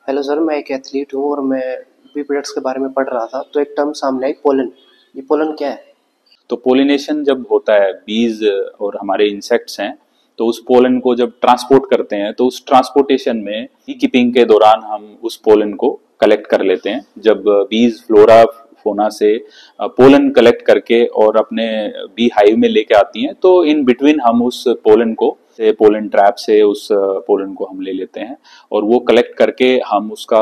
Hello sir, मैं एक athlete हूँ और मैं बी प्रोडक्ट्स के बारे में पढ़ रहा था। तो एक टर्म सामने आई, पोलन। ये पोलन क्या है? तो पोलिनेशन जब होता है, बीज और हमारे इंसेक्ट्स हैं, तो उस पोलन को जब ट्रांसपोर्ट करते हैं तो उस ट्रांसपोर्टेशन में बी कीपिंग के दौरान हम उस पोलन को कलेक्ट कर लेते हैं। जब बीज फ्लोरा फोना से पोलन कलेक्ट करके और अपने बी हाइव में लेके आती हैं, तो इन बिटवीन हम उस पोलन को से पोलन ट्रैप से उस पोलन को हम ले लेते हैं और वो कलेक्ट करके हम उसका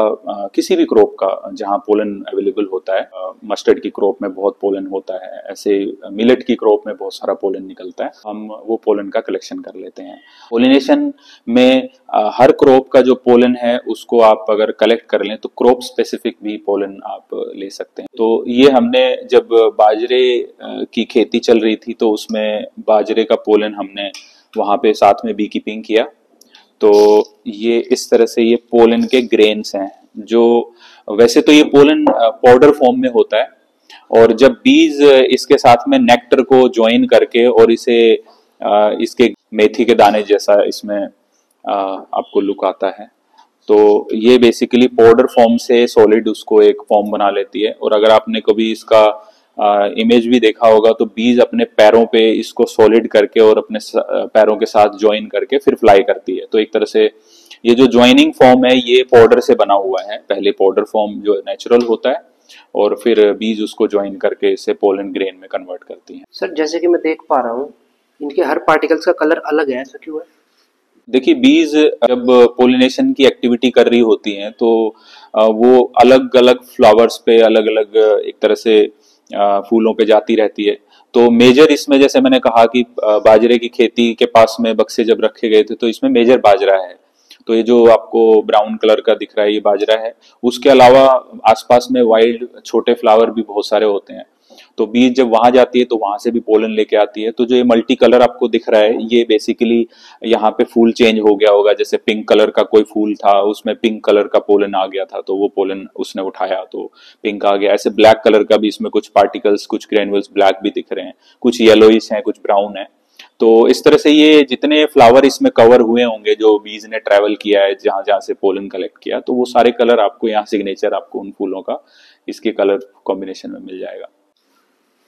किसी भी क्रॉप का जहाँ पोलन अवेलेबल होता है, मस्टर्ड की क्रॉप में बहुत पोलन होता है, ऐसे मिलेट की क्रॉप में बहुत सारा पोलन निकलता है, हम वो पोलन का कलेक्शन कर लेते हैं। पोलिनेशन में हर क्रॉप का जो पोलन है उसको आप अगर कलेक्ट कर लें तो क्रॉप स्पेसिफिक भी पोलन आप ले सकते हैं। तो ये हमने जब बाजरे की खेती चल रही थी तो उसमें बाजरे का पोलन हमने वहां पे साथ में बी कीपिंग किया। तो ये इस तरह से ये पोलन के ग्रेन्स हैं। जो वैसे तो ये पोलन पाउडर फॉर्म में होता है और जब बीज इसके साथ में नेक्टर को ज्वाइन करके और इसे इसके मेथी के दाने जैसा इसमें आपको लुक आता है, तो ये बेसिकली पाउडर फॉर्म से सॉलिड उसको एक फॉर्म बना लेती है। और अगर आपने कभी इसका इमेज भी देखा होगा तो बीज अपने पैरों पे इसको सॉलिड करके और अपने पैरों के साथ ज्वाइन करके फिर फ्लाई करती है। तो एक तरह से ये जो ज्वाइनिंग फॉर्म है ये पाउडर से बना हुआ है। पहले पाउडर फॉर्म जो नेचुरल होता है और फिर बीज उसको ज्वाइन करके इसे पोलन ग्रेन में कन्वर्ट करती हैं। सर, जैसे कि मैं देख पा रहा हूँ, इनके हर पार्टिकल्स का कलर अलग है, ऐसा क्यों है? देखिए, बीज जब पोलिनेशन की एक्टिविटी कर रही होती हैं तो वो अलग अलग फ्लावर्स पे अलग अलग एक तरह से फूलों पे जाती रहती है। तो मेजर इसमें जैसे मैंने कहा कि बाजरे की खेती के पास में बक्से जब रखे गए थे तो इसमें मेजर बाजरा है। तो ये जो आपको ब्राउन कलर का दिख रहा है ये बाजरा है। उसके अलावा आसपास में वाइल्ड छोटे फ्लावर भी बहुत सारे होते हैं। तो बीज जब वहां जाती है तो वहां से भी पोलन लेके आती है। तो जो ये मल्टी कलर आपको दिख रहा है ये बेसिकली यहाँ पे फूल चेंज हो गया होगा। जैसे पिंक कलर का कोई फूल था उसमें पिंक कलर का पोलन आ गया था तो वो पोलन उसने उठाया तो पिंक आ गया। ऐसे ब्लैक कलर का भी इसमें कुछ पार्टिकल्स, कुछ ग्रेन्युल्स ब्लैक भी दिख रहे हैं, कुछ येलोइश हैं, कुछ ब्राउन है। तो इस तरह से ये जितने फ्लावर इसमें कवर हुए होंगे जो बीज ने ट्रेवल किया है जहां जहां से पोलन कलेक्ट किया, तो वो सारे कलर आपको यहाँ सिग्नेचर आपको उन फूलों का इसके कलर कॉम्बिनेशन में मिल जाएगा।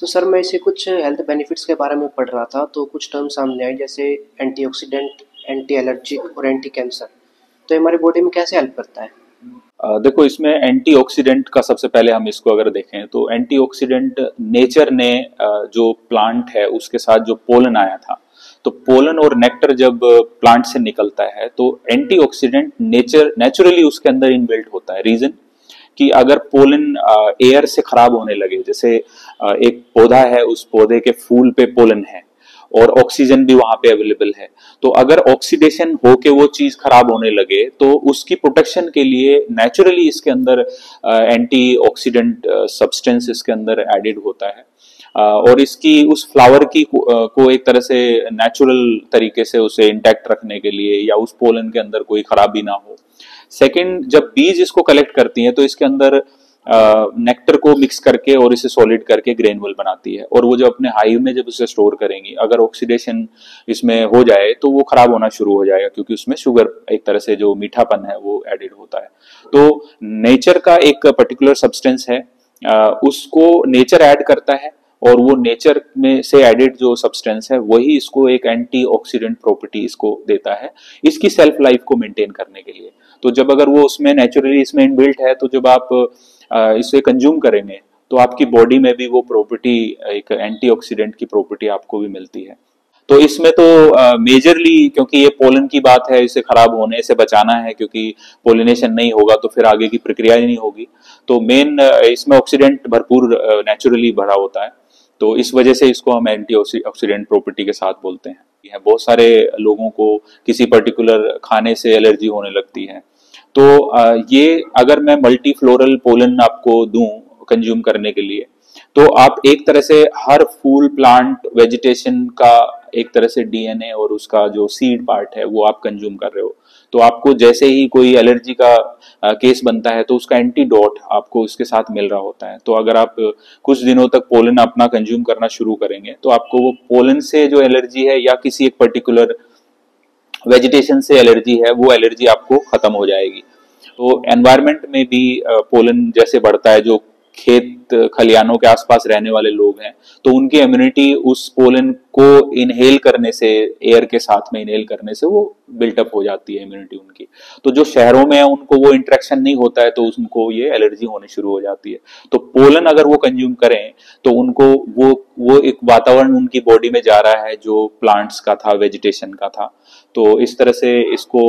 तो सर, मैं इसे कुछ हेल्थ बेनिफिट्स के बारे में पढ़ रहा था, तो कुछ टर्म सामने आए जैसे एंटीऑक्सीडेंट, एंटी एलर्जिक और एंटी कैंसर। तो ये हमारी बॉडी में कैसे हेल्प करता है? देखो, इसमें एंटीऑक्सीडेंट का सबसे पहले हम इसको अगर देखें तो एंटीऑक्सीडेंट नेचर ने जो प्लांट है उसके साथ जो पोलन आया था, तो पोलन और नेक्टर जब प्लांट से निकलता है तो एंटीऑक्सीडेंट नेचुरली उसके अंदर इनबिल्ट होता है। रीजन कि अगर पोलन एयर से खराब होने लगे, जैसे एक पौधा है उस पौधे के फूल पे पोलन है और ऑक्सीजन भी वहां पे अवेलेबल है, तो अगर ऑक्सीडेशन होके वो चीज खराब होने लगे तो उसकी प्रोटेक्शन के लिए नेचुरली इसके अंदर एंटीऑक्सीडेंट सब्सटेंस इसके अंदर एडेड होता है। और इसकी उस फ्लावर की को एक तरह से नेचुरल तरीके से उसे इंटैक्ट रखने के लिए या उस पोलन के अंदर कोई खराबी ना हो। सेकंड, जब बीज इसको कलेक्ट करती हैं तो इसके अंदर नेक्टर को मिक्स करके और इसे सॉलिड करके ग्रेनुअल बनाती है और वो जो अपने हाइव में जब उसे स्टोर करेंगी, अगर ऑक्सीडेशन इसमें हो जाए तो वो खराब होना शुरू हो जाएगा क्योंकि उसमें शुगर एक तरह से जो मीठापन है वो एडेड होता है। तो नेचर का एक पर्टिकुलर सब्सटेंस है, उसको नेचर ऐड करता है और वो नेचर में से एडेड जो सब्सटेंस है वही इसको एक एंटीऑक्सीडेंट प्रॉपर्टी इसको देता है इसकी सेल्फ लाइफ को मेंटेन करने के लिए। तो जब अगर वो उसमें नेचुरली इसमें इनबिल्ट है तो जब आप इसे कंज्यूम करेंगे तो आपकी बॉडी में भी वो प्रॉपर्टी, एक एंटीऑक्सीडेंट की प्रॉपर्टी आपको भी मिलती है। तो इसमें तो मेजरली क्योंकि ये पोलन की बात है, इसे खराब होने से बचाना है क्योंकि पोलिनेशन नहीं होगा तो फिर आगे की प्रक्रिया ही नहीं होगी। तो मेन इसमें ऑक्सीडेंट भरपूर नेचुरली भरा होता है, तो इस वजह से इसको हम एंटी ऑक्सीडेंट प्रॉपर्टी के साथ बोलते हैं। बहुत सारे लोगों को किसी पर्टिकुलर खाने से एलर्जी होने लगती है, तो ये अगर मैं मल्टी फ्लोरल पोलन आपको दूं कंज्यूम करने के लिए, तो आप एक तरह से हर फूल प्लांट वेजिटेशन का एक तरह से डीएनए और उसका जो सीड पार्ट है वो आप कंज्यूम कर रहे हो। तो आपको जैसे ही कोई एलर्जी का केस बनता है तो उसका एंटीडोट आपको उसके साथ मिल रहा होता है। तो अगर आप कुछ दिनों तक पोलन अपना कंज्यूम करना शुरू करेंगे तो आपको वो पोलन से जो एलर्जी है या किसी एक पर्टिकुलर वेजिटेशन से एलर्जी है वो एलर्जी आपको खत्म हो जाएगी। तो एनवायरनमेंट में भी पोलन जैसे बढ़ता है, जो खेत खलियानों के आसपास रहने वाले लोग हैं तो उनकी इम्यूनिटी उस पोलन को इनहेल करने से, एयर के साथ में इनहेल करने से वो बिल्टअप हो जाती है इम्यूनिटी उनकी। तो जो शहरों में है उनको वो इंटरेक्शन नहीं होता है, तो उनको ये एलर्जी होनी शुरू हो जाती है। तो पोलन अगर वो कंज्यूम करें तो उनको वो एक वातावरण उनकी बॉडी में जा रहा है जो प्लांट्स का था, वेजिटेशन का था। तो इस तरह से इसको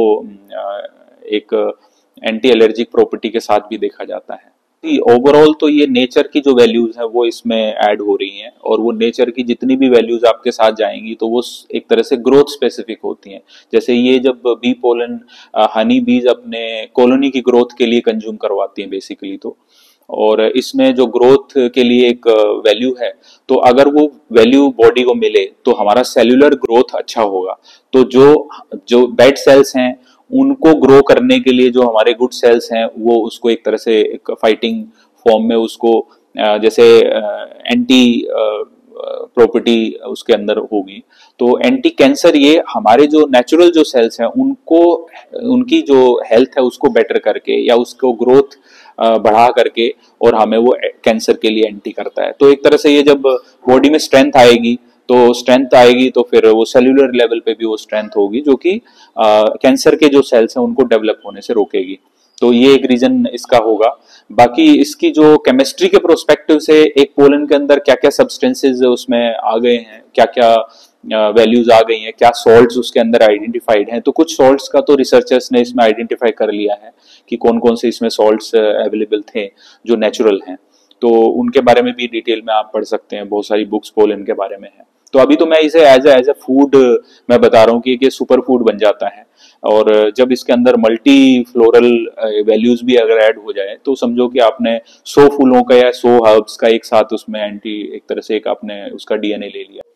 एक एंटी एलर्जिक प्रॉपर्टी के साथ भी देखा जाता है। ओवरऑल तो ये नेचर की जो वैल्यूज है वो इसमें ऐड हो रही हैं, और वो नेचर की जितनी भी वैल्यूज आपके साथ जाएंगी तो वो एक तरह से ग्रोथ स्पेसिफिक होती हैं। जैसे ये जब बी पोलन हनी बीज अपने कॉलोनी की ग्रोथ के लिए कंज्यूम करवाती हैं बेसिकली, तो और इसमें जो ग्रोथ के लिए एक वैल्यू है, तो अगर वो वैल्यू बॉडी को मिले तो हमारा सेल्यूलर ग्रोथ अच्छा होगा। तो जो जो बैड सेल्स हैं उनको ग्रो करने के लिए जो हमारे गुड सेल्स हैं वो उसको एक तरह से एक फाइटिंग फॉर्म में उसको जैसे एंटी प्रॉपर्टी उसके अंदर होगी। तो एंटी कैंसर ये हमारे जो नेचुरल जो सेल्स हैं उनको, उनकी जो हेल्थ है उसको बेटर करके या उसको ग्रोथ बढ़ा करके और हमें वो कैंसर के लिए एंटी करता है। तो एक तरह से ये जब बॉडी में स्ट्रेंथ आएगी तो फिर वो सेल्यूलर लेवल पे भी वो स्ट्रेंथ होगी जो कि कैंसर के जो सेल्स हैं उनको डेवलप होने से रोकेगी। तो ये एक रीजन इसका होगा। बाकी इसकी जो केमिस्ट्री के प्रोस्पेक्टिव से एक पोलन के अंदर क्या क्या सब्सटेंसेज उसमें आ गए हैं, क्या क्या वैल्यूज आ गई हैं, क्या सॉल्ट्स उसके अंदर आइडेंटिफाइड हैं, तो कुछ सॉल्ट्स का तो रिसर्चर्स ने इसमें आइडेंटिफाई कर लिया है कि कौन कौन से इसमें सॉल्ट्स अवेलेबल थे जो नेचुरल हैं। तो उनके बारे में भी डिटेल में आप पढ़ सकते हैं, बहुत सारी बुक्स पोलन के बारे में है। तो अभी तो मैं इसे एज ए फूड मैं बता रहा हूँ कि ये सुपर फूड बन जाता है, और जब इसके अंदर मल्टी फ्लोरल वैल्यूज भी अगर ऐड हो जाए तो समझो कि आपने 100 फूलों का या 100 हर्ब्स का एक साथ उसमें एंटी एक तरह से एक आपने उसका डीएनए ले लिया।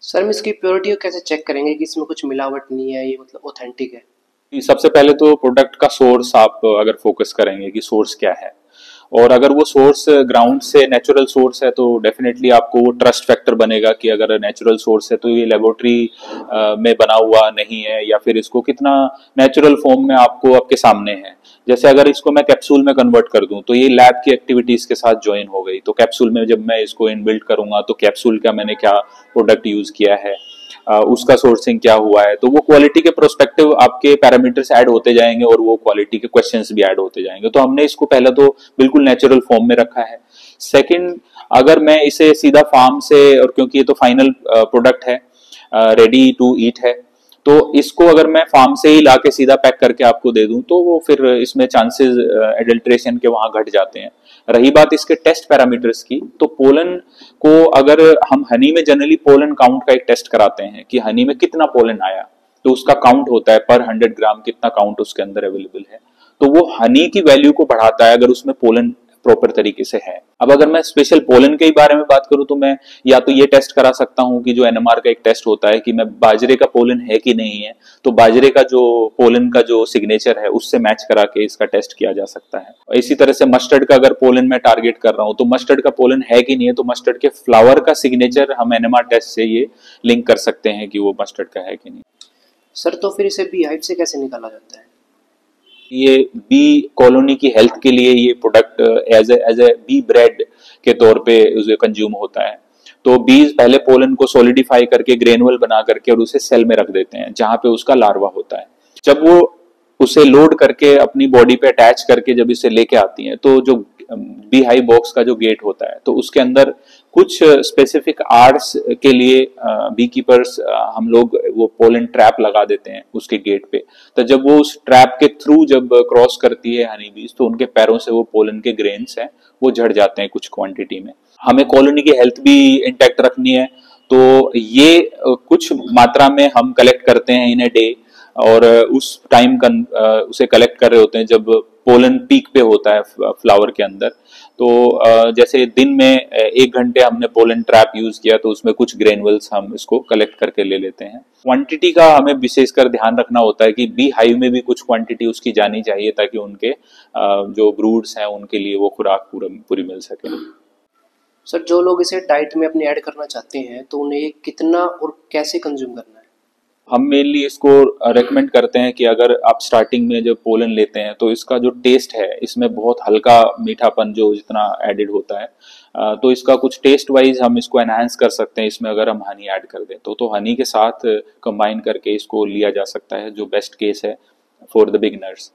सर हम इसकी प्योरिटी को कैसे चेक करेंगे कि इसमें कुछ मिलावट नहीं है, ये मतलब ऑथेंटिक है? सबसे पहले तो प्रोडक्ट का सोर्स आप अगर फोकस करेंगे कि सोर्स क्या है, और अगर वो सोर्स ग्राउंड से नेचुरल सोर्स है तो डेफिनेटली आपको वो ट्रस्ट फैक्टर बनेगा कि अगर नेचुरल सोर्स है तो ये लेबोरेटरी में बना हुआ नहीं है, या फिर इसको कितना नेचुरल फॉर्म में आपको आपके सामने है। जैसे अगर इसको मैं कैप्सूल में कन्वर्ट कर दूं तो ये लैब की एक्टिविटीज के साथ ज्वाइन हो गई। तो कैप्सूल में जब मैं इसको इनबिल्ट करूंगा तो कैप्सूल का मैंने क्या प्रोडक्ट यूज किया है, उसका सोर्सिंग क्या हुआ है, तो वो क्वालिटी के प्रोस्पेक्टिव आपके पैरामीटर्स ऐड होते जाएंगे और वो क्वालिटी के क्वेश्चंस भी ऐड होते जाएंगे। तो हमने इसको पहला तो बिल्कुल नेचुरल फॉर्म में रखा है। सेकंड, अगर मैं इसे सीधा फार्म से, और क्योंकि ये तो फाइनल प्रोडक्ट है, रेडी टू ईट है, तो इसको अगर मैं फार्म से ही लाके सीधा पैक करके आपको दे दूं तो वो फिर इसमें चांसेस एडल्ट्रेशन के वहां घट जाते हैं। रही बात इसके टेस्ट पैरामीटर्स की, तो पोलन को अगर हम हनी में जनरली पोलन काउंट का एक टेस्ट कराते हैं कि हनी में कितना पोलन आया, तो उसका काउंट होता है पर 100 ग्राम कितना काउंट उसके अंदर अवेलेबल है। तो वो हनी की वैल्यू को बढ़ाता है अगर उसमें पोलन प्रॉपर तरीके से है। अब अगर मैं स्पेशल पोलन के बारे में बात करूं तो मैं या तो ये टेस्ट करा सकता हूं कि जो एनएमआर का एक टेस्ट होता है कि मैं बाजरे का पोलन है कि नहीं है, तो बाजरे का जो पोलन का जो सिग्नेचर है उससे मैच करा के इसका टेस्ट किया जा सकता है। इसी तरह से मस्टर्ड का अगर पोलन मैं टारगेट कर रहा हूं तो मस्टर्ड का पोलन है कि नहीं है, तो मस्टर्ड के फ्लावर का सिग्नेचर हम एनएमआर टेस्ट से ये लिंक कर सकते हैं कि वो मस्टर्ड का है कि नहीं। सर तो फिर इसे बी हाइव से कैसे निकाला जाता है? ये बी कॉलोनी की हेल्थ के लिए ये product as a bee bread के तौर पे उसे कंज्यूम होता है। तो बीज पहले पोलन को सॉलिडिफाई करके ग्रेनुअल बना करके और उसे सेल में रख देते हैं जहां पे उसका लार्वा होता है। जब वो उसे लोड करके अपनी बॉडी पे अटैच करके जब इसे लेके आती हैं तो जो बी हाई बॉक्स का जो गेट होता है तो उसके अंदर कुछ स्पेसिफिक आर्ट्स के लिए बी कीपर्स हम लोग वो पोलन ट्रैप लगा देते हैं उसके गेट पे। तो जब वो उस ट्रैप के थ्रू जब क्रॉस करती है हनी बीज तो उनके पैरों से वो पोलन के ग्रेन्स हैं वो झड़ जाते हैं कुछ क्वांटिटी में। हमें कॉलोनी की हेल्थ भी इंटैक्ट रखनी है, तो ये कुछ मात्रा में हम कलेक्ट करते हैं इन ए डे, और उस टाइम उसे कलेक्ट कर रहे होते हैं जब पोलन पीक पे होता है फ्लावर के अंदर। तो जैसे दिन में 1 घंटे हमने पोलन ट्रैप यूज किया तो उसमें कुछ ग्रेनुअल्स हम इसको कलेक्ट करके ले लेते हैं। क्वांटिटी का हमें विशेषकर ध्यान रखना होता है कि बी हाइव में भी कुछ क्वांटिटी उसकी जानी चाहिए ताकि उनके जो ब्रूड्स हैं उनके लिए वो खुराक पूरी मिल सके। सर जो लोग इसे डाइट में अपने ऐड करना चाहते हैं तो उन्हें कितना और कैसे कंज्यूम करना है? हम मेनली इसको रेकमेंड करते हैं कि अगर आप स्टार्टिंग में जब पोलन लेते हैं तो इसका जो टेस्ट है इसमें बहुत हल्का मीठापन जो जितना एडेड होता है, तो इसका कुछ टेस्ट वाइज हम इसको एनहांस कर सकते हैं इसमें अगर हम हनी ऐड कर दें तो हनी के साथ कंबाइन करके इसको लिया जा सकता है, जो बेस्ट केस है फॉर द बिगिनर्स।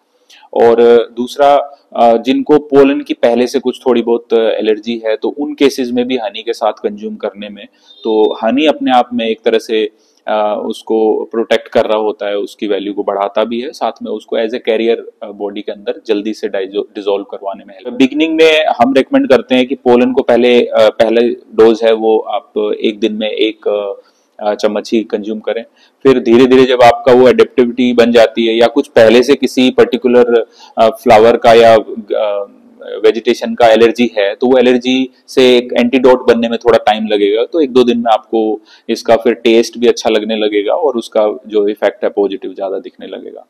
और दूसरा, जिनको पोलन की पहले से कुछ थोड़ी बहुत एलर्जी है तो उन केसेस में भी हनी के साथ कंज्यूम करने में, तो हनी अपने आप में एक तरह से उसको प्रोटेक्ट कर रहा होता है, उसकी वैल्यू को बढ़ाता भी है, साथ में उसको एज ए कैरियर बॉडी के अंदर जल्दी से डिजोल्व करवाने में हेल्प। बिगनिंग में हम रेकमेंड करते हैं कि पोलन को पहले डोज है वो आप एक दिन में एक चम्मच ही कंज्यूम करें। फिर धीरे धीरे जब आपका वो एडेप्टिविटी बन जाती है या कुछ पहले से किसी पर्टिकुलर फ्लावर का या वेजिटेशन का एलर्जी है तो वो एलर्जी से एक एंटीडोट बनने में थोड़ा टाइम लगेगा, तो एक दो दिन में आपको इसका फिर टेस्ट भी अच्छा लगने लगेगा और उसका जो इफेक्ट है पॉजिटिव ज्यादा दिखने लगेगा।